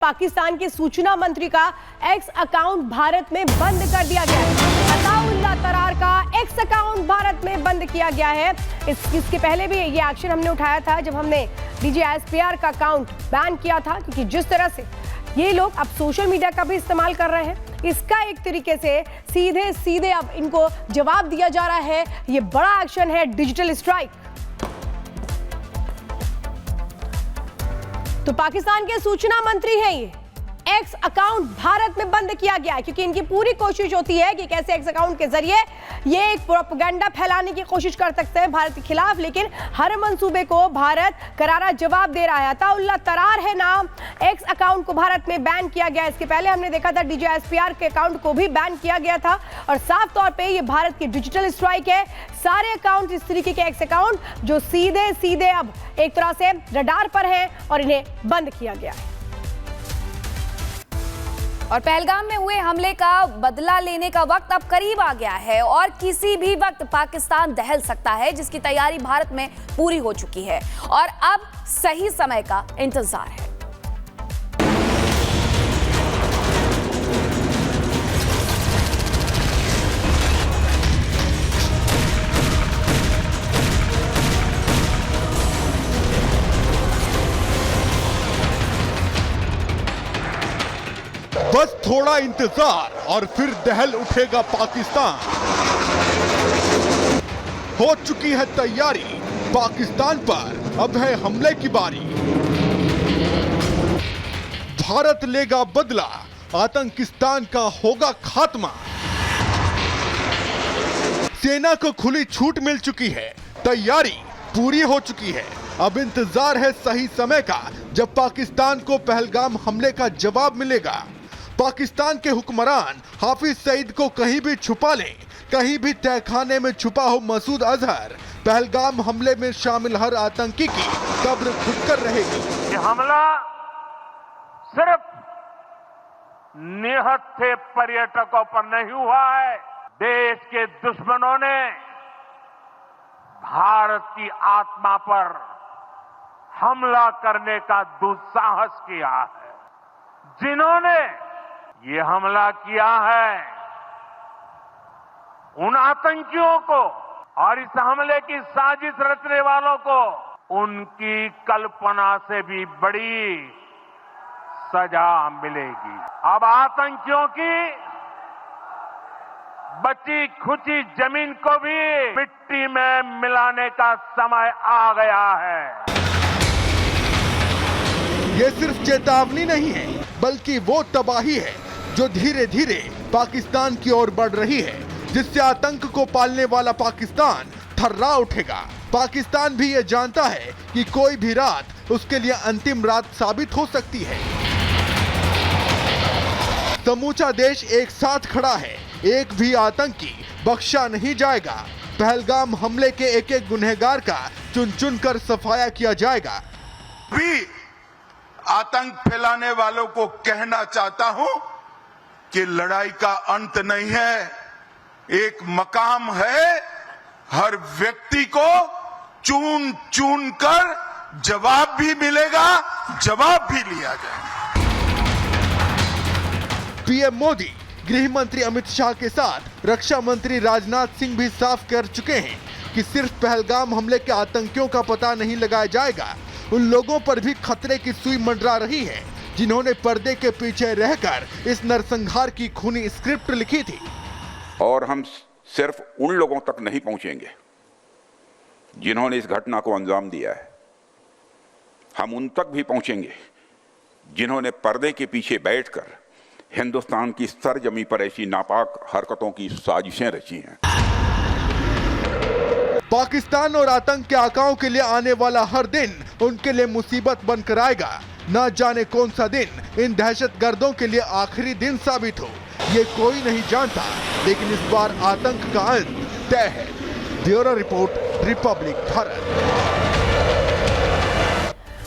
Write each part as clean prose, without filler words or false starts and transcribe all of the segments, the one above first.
पाकिस्तान के सूचना मंत्री का एक्स अकाउंट भारत में बंद कर दिया गया है। अताउल्लाह तरार का एक्स अकाउंट भारत में बंद किया गया है। इसके पहले भी ये एक्शन हमने उठाया था जब हमने DGSPR का अकाउंट बैन किया था, क्योंकि जिस तरह से ये लोग अब सोशल मीडिया का भी इस्तेमाल कर रहे हैं, इसका एक तरीके से सीधे सीधे अब इनको जवाब दिया जा रहा है। ये बड़ा एक्शन है, डिजिटल स्ट्राइक। तो पाकिस्तान के सूचना मंत्री हैं ये, एक्स अकाउंट भारत में बंद किया गया है, क्योंकि इनकी पूरी कोशिश होती है कि कैसे एक्स अकाउंट के जरिए ये एक प्रोपेगेंडा फैलाने की कोशिश कर सकते हैं भारत के खिलाफ, लेकिन हर मंसूबे को भारत करारा जवाब दे रहा है। अताउल्लाह तरार है नाम, एक्स अकाउंट को भारत में बैन किया गया। इसके पहले हमने देखा था DGSPR के अकाउंट को भी बैन किया गया था, और साफ तौर पे ये भारत की डिजिटल स्ट्राइक है। सारे अकाउंट इस तरीके के एक्स अकाउंट जो सीधे सीधे अब एक तरह से रडार पर हैं और इन्हें बंद किया गया है। और पहलगाम में हुए हमले का बदला लेने का वक्त अब करीब आ गया है और किसी भी वक्त पाकिस्तान दहल सकता है, जिसकी तैयारी भारत में पूरी हो चुकी है और अब सही समय का इंतजार है। बस थोड़ा इंतजार और फिर दहल उठेगा पाकिस्तान। हो चुकी है तैयारी, पाकिस्तान पर अब है हमले की बारी। भारत लेगा बदला, आतंकिस्तान का होगा खात्मा। सेना को खुली छूट मिल चुकी है, तैयारी पूरी हो चुकी है। अब इंतजार है सही समय का, जब पाकिस्तान को पहलगाम हमले का जवाब मिलेगा। पाकिस्तान के हुक्मरान हाफिज सईद को कहीं भी छुपा लें, कहीं भी तहखाने में छुपा हो मसूद अजहर, पहलगाम हमले में शामिल हर आतंकी की कब्र खुदकर रहेगी। ये हमला सिर्फ निहत्थे पर्यटकों पर नहीं हुआ है, देश के दुश्मनों ने भारत की आत्मा पर हमला करने का दुस्साहस किया है। जिन्होंने ये हमला किया है, उन आतंकियों को और इस हमले की साजिश रचने वालों को उनकी कल्पना से भी बड़ी सजा मिलेगी। अब आतंकियों की बची खुची जमीन को भी मिट्टी में मिलाने का समय आ गया है। ये सिर्फ चेतावनी नहीं है, बल्कि वो तबाही है जो धीरे धीरे पाकिस्तान की ओर बढ़ रही है, जिससे आतंक को पालने वाला पाकिस्तान थर्रा उठेगा। पाकिस्तान भी ये जानता है कि कोई भी रात उसके लिए अंतिम रात साबित हो सकती है। समूचा देश एक साथ खड़ा है, एक भी आतंकी बख्शा नहीं जाएगा। पहलगाम हमले के एक एक गुनहगार का चुन चुन कर सफाया किया जाएगा। भी आतंक फैलाने वालों को कहना चाहता हूं कि लड़ाई का अंत नहीं है, एक मकाम है। हर व्यक्ति को चुन चुन कर जवाब भी मिलेगा, जवाब भी लिया जाएगा। पीएम मोदी, गृह मंत्री अमित शाह के साथ रक्षा मंत्री राजनाथ सिंह भी साफ कर चुके हैं कि सिर्फ पहलगाम हमले के आतंकियों का पता नहीं लगाया जाएगा, उन लोगों पर भी खतरे की सुई मंडरा रही है, जिन्होंने पर्दे के पीछे रहकर इस नरसंहार की खूनी स्क्रिप्ट लिखी थी। और हम सिर्फ उन लोगों तक नहीं पहुंचेंगे जिन्होंने इस घटना को अंजाम दिया है, हम उन तक भी पहुंचेंगे जिन्होंने पर्दे के पीछे बैठकर हिंदुस्तान की सरजमी पर ऐसी नापाक हरकतों की साजिशें रची हैं। पाकिस्तान और आतंक के आकाओं के लिए आने वाला हर दिन उनके लिए मुसीबत बनकर आएगा। न जाने कौन सा दिन इन दहशतगर्दों के लिए आखिरी दिन साबित हो, ये कोई नहीं जानता, लेकिन इस बार आतंक का अंत तय है। Bureau report, Republic Bharat.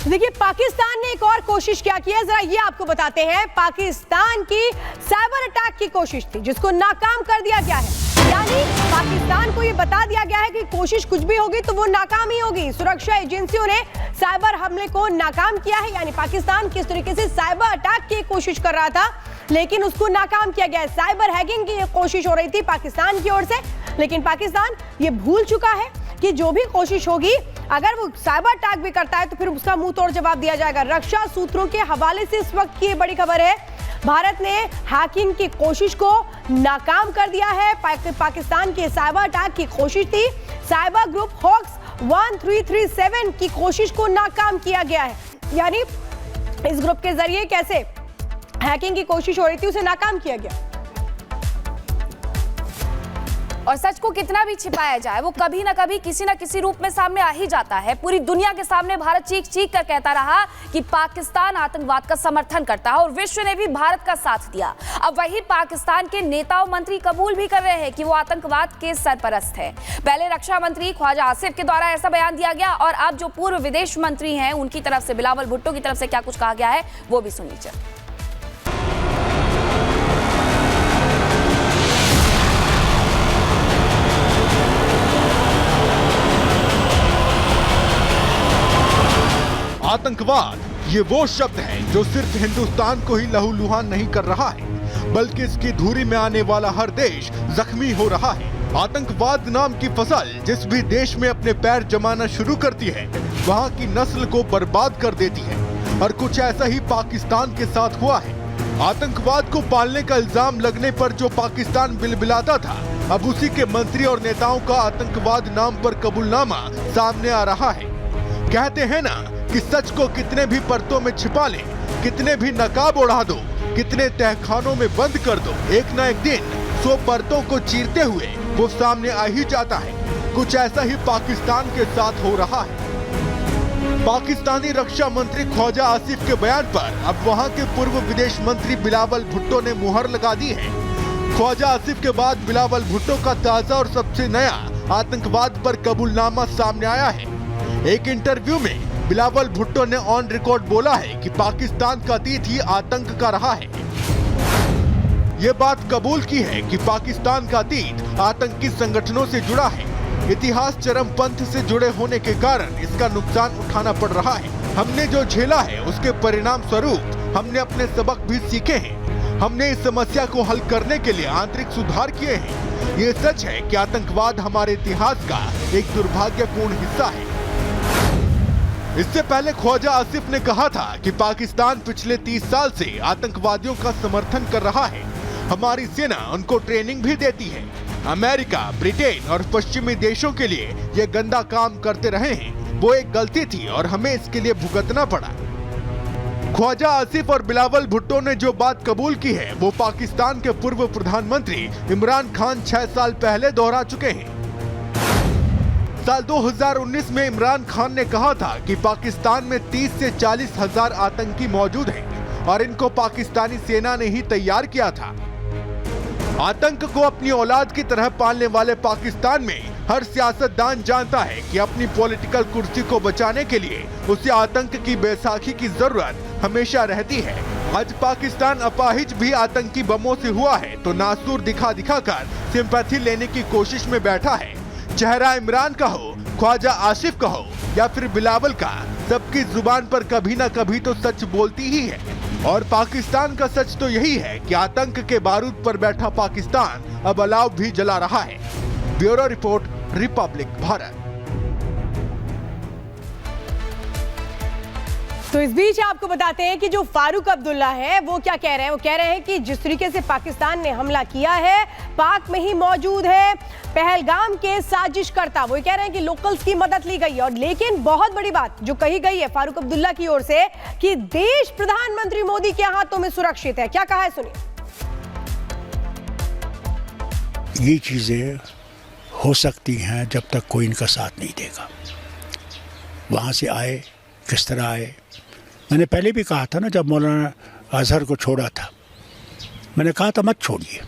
देखिए, पाकिस्तान ने एक और कोशिश क्या की है, जरा ये आपको बताते हैं। पाकिस्तान की साइबर अटैक की कोशिश थी, जिसको नाकाम कर दिया गया है। यानी पाकिस्तान को ये बता दिया गया है कि कोशिश कुछ भी होगी तो वो नाकाम ही होगी। सुरक्षा एजेंसियों ने साइबर हमले को नाकाम किया है, यानी पाकिस्तान किस तरीके से साइबर अटैक की कोशिश कर रहा था लेकिन उसको नाकाम किया गया है। साइबर हैकिंग की कोशिश हो रही थी पाकिस्तान की ओर से, लेकिन पाकिस्तान ये भूल चुका है कि जो भी कोशिश होगी, अगर वो साइबर अटैक भी करता है तो फिर उसका मुंह तोड़ जवाब दिया जाएगा। रक्षा सूत्रों के हवाले से इस वक्त की बड़ी खबर है, भारत ने हैकिंग की कोशिश को नाकाम कर दिया है। पाकिस्तान के साइबर अटैक की कोशिश थी, साइबर ग्रुप हॉक्स 1337 की कोशिश को नाकाम किया गया है। यानी इस ग्रुप के जरिए कैसे हैकिंग की कोशिश हो रही थी उसे नाकाम किया गया। और सच को कितना भी छिपाया जाए वो कभी ना कभी किसी ना किसी रूप में सामने आ ही जाता है। पूरी दुनिया के सामने भारत चीख चीख कर कहता रहा कि पाकिस्तान आतंकवाद का समर्थन करता है और विश्व ने भी भारत का साथ दिया। अब वही पाकिस्तान के नेता और मंत्री कबूल भी कर रहे हैं कि वो आतंकवाद के सरपरस्त है। पहले रक्षा मंत्री ख्वाजा आसिफ के द्वारा ऐसा बयान दिया गया और अब जो पूर्व विदेश मंत्री हैं उनकी तरफ से, बिलावल भुट्टो की तरफ से क्या कुछ कहा गया है वो भी सुन लीजिए। आतंकवाद ये वो शब्द है जो सिर्फ हिंदुस्तान को ही लहूलुहान नहीं कर रहा है, बल्कि इसकी धुरी में आने वाला हर देश जख्मी हो रहा है। आतंकवाद नाम की फसल जिस भी देश में अपने पैर जमाना शुरू करती है, वहाँ की नस्ल को बर्बाद कर देती है। और कुछ ऐसा ही पाकिस्तान के साथ हुआ है। आतंकवाद को पालने का इल्जाम लगने पर जो पाकिस्तान बिलबिलाता था, अब उसी के मंत्री और नेताओं का आतंकवाद नाम पर कबूलनामा सामने आ रहा है। कहते हैं ना कि सच को कितने भी परतों में छिपा ले, कितने भी नकाब उड़ा दो, कितने तहखानों में बंद कर दो, एक न एक दिन 100 परतों को चीरते हुए वो सामने आ ही जाता है। कुछ ऐसा ही पाकिस्तान के साथ हो रहा है। पाकिस्तानी रक्षा मंत्री ख्वाजा आसिफ के बयान पर अब वहां के पूर्व विदेश मंत्री बिलावल भुट्टो ने मुहर लगा दी है। ख्वाजा आसिफ के बाद बिलावल भुट्टो का ताजा और सबसे नया आतंकवाद पर कबूलनामा सामने आया है। एक इंटरव्यू में बिलावल भुट्टो ने ऑन रिकॉर्ड बोला है कि पाकिस्तान का अतीत ही आतंक का रहा है। ये बात कबूल की है कि पाकिस्तान का अतीत आतंकी संगठनों से जुड़ा है। इतिहास चरमपंथ से जुड़े होने के कारण इसका नुकसान उठाना पड़ रहा है। हमने जो झेला है उसके परिणाम स्वरूप हमने अपने सबक भी सीखे हैं। हमने इस समस्या को हल करने के लिए आंतरिक सुधार किए हैं। ये सच है कि आतंकवाद हमारे इतिहास का एक दुर्भाग्यपूर्ण हिस्सा है। इससे पहले ख्वाजा आसिफ ने कहा था कि पाकिस्तान पिछले 30 साल से आतंकवादियों का समर्थन कर रहा है। हमारी सेना उनको ट्रेनिंग भी देती है। अमेरिका, ब्रिटेन और पश्चिमी देशों के लिए ये गंदा काम करते रहे हैं। वो एक गलती थी और हमें इसके लिए भुगतना पड़ा। ख्वाजा आसिफ और बिलावल भुट्टो ने जो बात कबूल की है वो पाकिस्तान के पूर्व प्रधानमंत्री इमरान खान 6 साल पहले दोहरा चुके हैं। साल 2019 में इमरान खान ने कहा था कि पाकिस्तान में 30 से 40 हजार आतंकी मौजूद हैं और इनको पाकिस्तानी सेना ने ही तैयार किया था। आतंक को अपनी औलाद की तरह पालने वाले पाकिस्तान में हर सियासतदान जानता है कि अपनी पॉलिटिकल कुर्सी को बचाने के लिए उसे आतंक की बैसाखी की जरूरत हमेशा रहती है। आज पाकिस्तान अपाहिज भी आतंकी बमों से हुआ है तो नासूर दिखा दिखा कर सिंपैथी लेने की कोशिश में बैठा है। चेहरा इमरान का हो, ख्वाजा आसिफ का हो या फिर बिलावल का, सबकी जुबान पर कभी ना कभी तो सच बोलती ही है। और पाकिस्तान का सच तो यही है कि आतंक के बारूद पर बैठा पाकिस्तान अब अलाव भी जला रहा है। Bureau report, Republic Bharat. तो इस बीच आपको बताते हैं कि जो फारूक अब्दुल्ला है वो क्या कह रहे हैं। वो कह रहे हैं कि जिस तरीके से पाकिस्तान ने हमला किया है, पाक में ही मौजूद है पहलगाम के साजिशकर्ता। वो कह रहे हैं कि लोकल्स की मदद ली गई है। और लेकिन बहुत बड़ी बात जो कही गई है फारूक अब्दुल्ला की ओर से कि देश प्रधानमंत्री मोदी के हाथों में सुरक्षित है। क्या कहा है सुनिए। ये चीजें हो सकती हैं जब तक कोई इनका साथ नहीं देगा। वहां से आए, किस तरह आए। मैंने पहले भी कहा था ना, जब मौलाना अजहर को छोड़ा था, मैंने कहा था मत छोड़िए,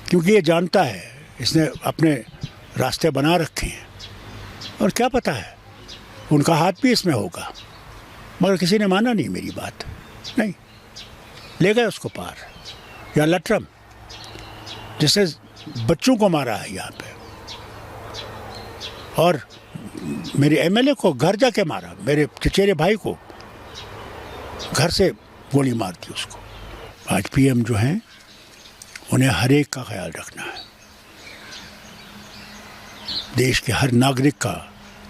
क्योंकि ये जानता है इसने अपने रास्ते बना रखे हैं और क्या पता है उनका हाथ भी इसमें होगा। मगर किसी ने माना नहीं मेरी बात, नहीं ले गए उसको पार। या लटरम जिससे बच्चों को मारा है यहाँ पे, और मेरे एमएलए को घर जाके मारा, मेरे चचेरे भाई को घर से गोली मार दी उसको। आज पीएम जो हैं उन्हें हर एक का ख्याल रखना है, देश के हर नागरिक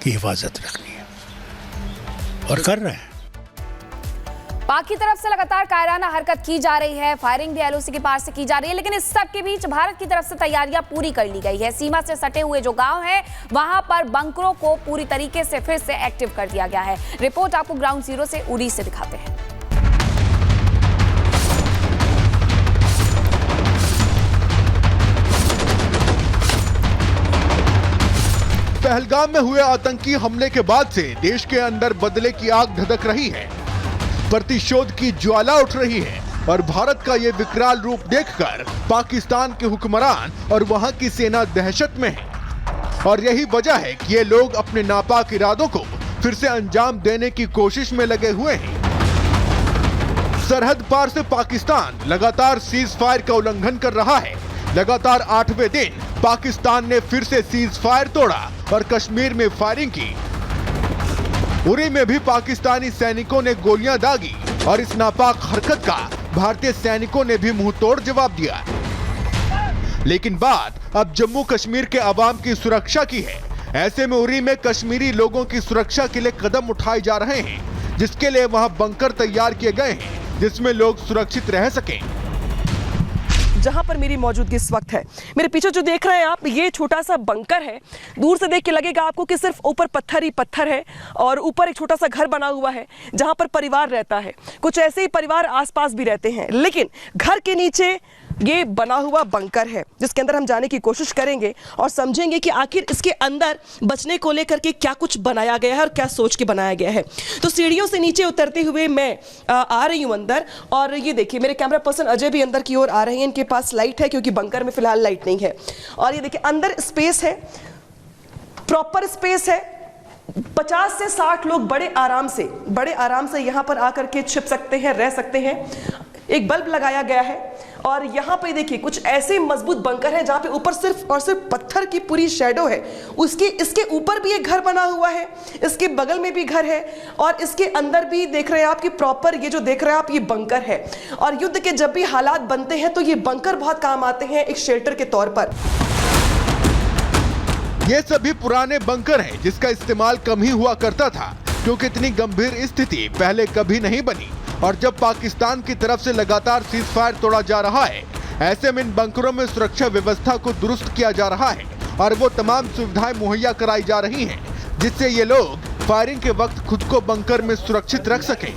की हिफाजत रखनी है, और कर रहे हैं। पाक की तरफ से लगातार कायराना हरकत की जा रही है, फायरिंग भी एलओसी के पार से की जा रही है, लेकिन इस सब के बीच भारत की तरफ से तैयारियां पूरी कर ली गई है। सीमा से सटे हुए जो गांव हैं वहां पर बंकरों को पूरी तरीके से फिर से एक्टिव कर दिया गया है। रिपोर्ट आपको ग्राउंड जीरो से उरी से दिखाते हैं। पहलगाम में हुए आतंकी हमले के बाद से देश के अंदर बदले की आग धधक रही है, प्रतिशोध की ज्वाला उठ रही है, और भारत का ये विकराल रूप देखकर पाकिस्तान के हुक्मरान और वहां की सेना दहशत में है। और यही वजह है कि ये लोग अपने नापाक इरादों को फिर से अंजाम देने की कोशिश में लगे हुए हैं। सरहद पार से पाकिस्तान लगातार सीज फायर का उल्लंघन कर रहा है। लगातार 8वें दिन पाकिस्तान ने फिर से सीज फायर तोड़ा और कश्मीर में फायरिंग की। उरी में भी पाकिस्तानी सैनिकों ने गोलियां दागी, और इस नापाक हरकत का भारतीय सैनिकों ने भी मुंह तोड़ जवाब दिया। लेकिन बात अब जम्मू कश्मीर के अवाम की सुरक्षा की है। ऐसे में उरी में कश्मीरी लोगों की सुरक्षा के लिए कदम उठाए जा रहे हैं, जिसके लिए वहां बंकर तैयार किए गए हैं, जिसमें लोग सुरक्षित रह सकें। जहां पर मेरी मौजूदगी इस वक्त है, मेरे पीछे जो देख रहे हैं आप, ये छोटा सा बंकर है। दूर से देख के लगेगा आपको कि सिर्फ ऊपर पत्थर ही पत्थर है, और ऊपर एक छोटा सा घर बना हुआ है जहां पर परिवार रहता है। कुछ ऐसे ही परिवार आसपास भी रहते हैं, लेकिन घर के नीचे ये बना हुआ बंकर है, जिसके अंदर हम जाने की कोशिश करेंगे और समझेंगे कि आखिर इसके अंदर बचने को लेकर के क्या कुछ बनाया गया है और क्या सोच के बनाया गया है। तो सीढ़ियों से नीचे उतरते हुए मैं आ रही हूँ अंदर, और ये देखिए मेरे कैमरा पर्सन अजय भी अंदर की ओर आ रहे हैं। इनके पास लाइट है क्योंकि बंकर में फिलहाल लाइट नहीं है। और ये देखिए अंदर स्पेस है, प्रॉपर स्पेस है। 50 से 60 लोग बड़े आराम से यहाँ पर आकर के छिप सकते हैं, रह सकते हैं। एक बल्ब लगाया गया है, और यहाँ पे देखिए कुछ ऐसे मजबूत बंकर है जहाँ पे ऊपर सिर्फ और सिर्फ पत्थर की पूरी शैडो है। इसके ऊपर भी एक घर बना हुआ है, इसके बगल में भी घर है, और इसके अंदर भी देख रहे हैं आप कि प्रॉपर ये जो देख रहे हैं आप ये बंकर है। और युद्ध के जब भी हालात बनते हैं तो ये बंकर बहुत काम आते हैं एक शेल्टर के तौर पर। ये सभी पुराने बंकर हैं जिसका इस्तेमाल कम ही हुआ करता था, क्योंकि इतनी गंभीर स्थिति पहले कभी नहीं बनी। और जब पाकिस्तान की तरफ से लगातार सीज फायर तोड़ा जा रहा है, ऐसे में इन बंकरों में सुरक्षा व्यवस्था को दुरुस्त किया जा रहा है, और वो तमाम सुविधाएं मुहैया कराई जा रही हैं, जिससे ये लोग फायरिंग के वक्त खुद को बंकर में सुरक्षित रख सकें।